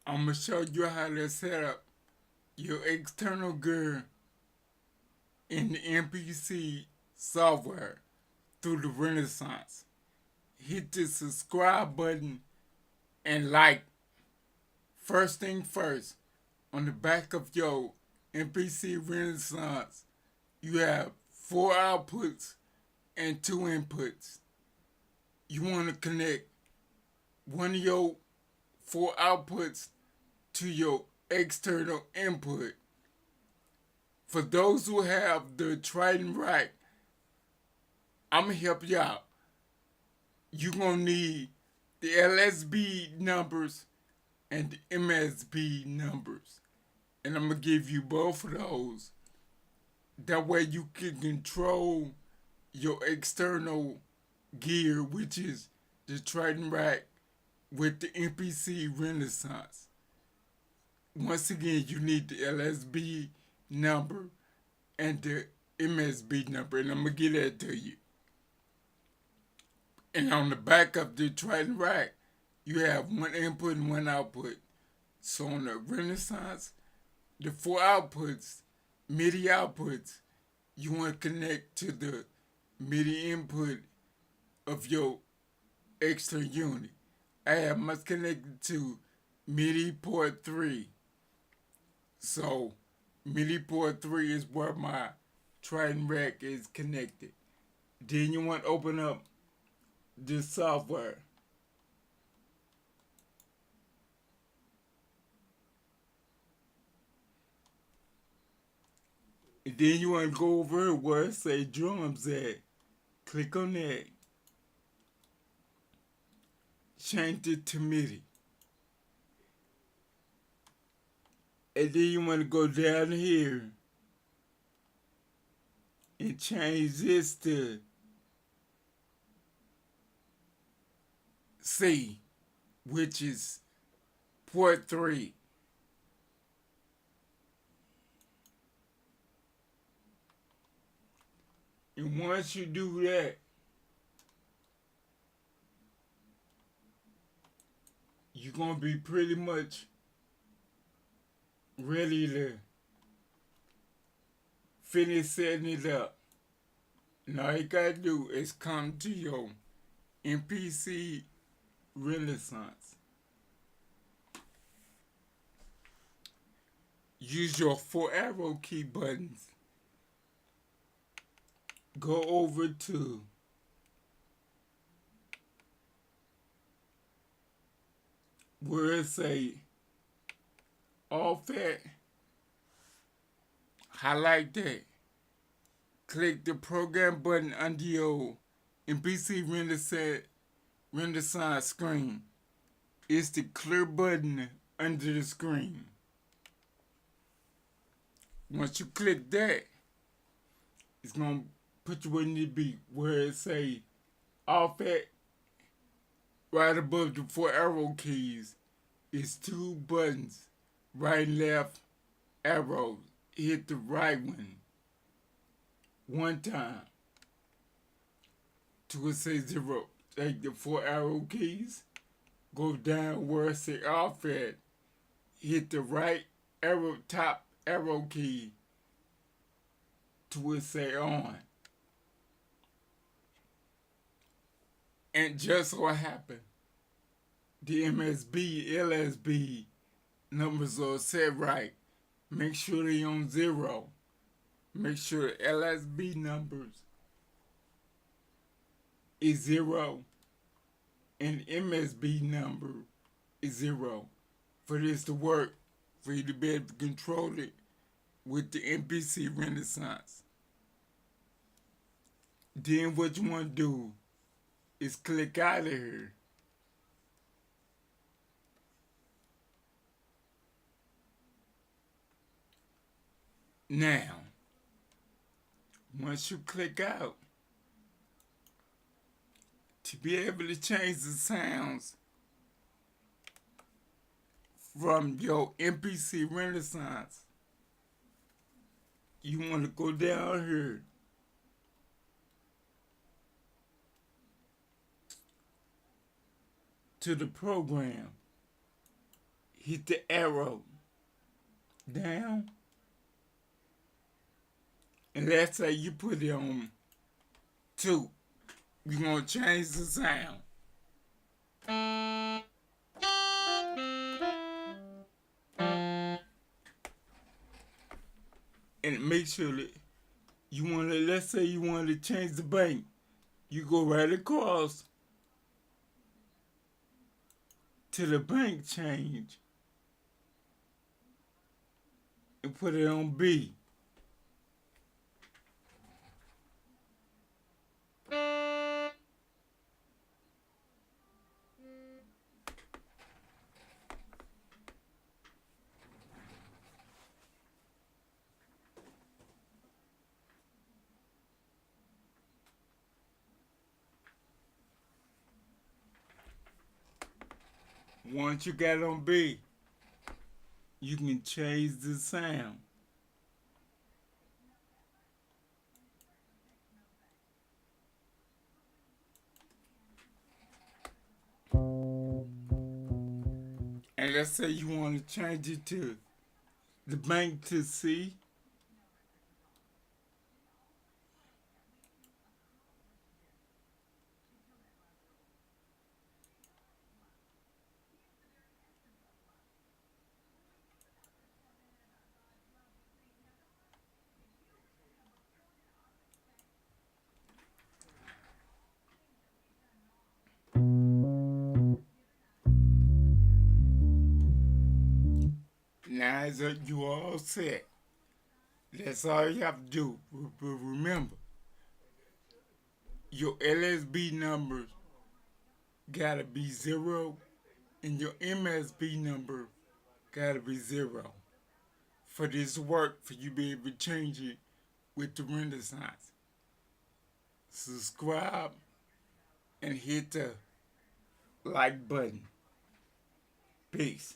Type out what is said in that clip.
I'm going to show you how to set up your external gear in the MPC software through the Renaissance. Hit the subscribe button and like. First thing first, on the back of your MPC Renaissance, you have 4 outputs and 2 inputs. You want to connect one of your 4 outputs to your external input. For those who have the Trident rack, I'm going to help you out. You're going to need the LSB numbers and the MSB numbers. And I'm going to give you both of those. That way you can control your external gear, which is the Trident rack with the MPC Renaissance. Once again, you need the LSB number and the MSB number, and I'm going to get that to you. And on the back of the Trident rack, you have 1 input and 1 output. So on the Renaissance, the 4 outputs, MIDI outputs, you want to connect to the MIDI input of your external unit. I have must connected to MIDI port 3. So MIDI port 3 is where my Trident rack is connected. Then you want to open up this software. And then you want to go over where it say drums at. Click on that. Change it to MIDI. And then you want to go down here and change this to C, which is port 3. And once you do that, you're going to be pretty much ready to finish setting it up. And all you got to do is come to your MPC Renaissance. Use your 4 arrow key buttons. Go over to where it say off at, highlight that. Click the program button under your MPC Renaissance screen. It's the clear button under the screen. Once you click that, it's going to put you where you need to be, where it say off at, right above the 4 arrow keys is 2 buttons, right and left arrows. Hit the right one time till it say 0. Take the 4 arrow keys, go down where it say off at, hit the right arrow, top arrow key till it say on. And just so happened, the MSB, LSB numbers are set right. Make sure they on 0. Make sure the LSB numbers is 0 and MSB number is 0 for this to work, for you to be able to control it with the MPC Renaissance. Then what you want to do is click out of here. Now, once you click out, to be able to change the sounds from your MPC Renaissance, you want to go down here to the program, hit the arrow down, and let's say you put it on 2. We're going to change the sound. And make sure that you want to, let's say you want to change the bank. You go right across to the bank change and put it on B. Once you got it on B, you can change the sound. And let's say you want to change it to the bank to C. Now you all set. That's all you have to do. But remember, your LSB numbers gotta be 0, and your MSB number gotta be 0 for this to work. For you to be able to change it with the Renaissance. Subscribe and hit the like button. Peace.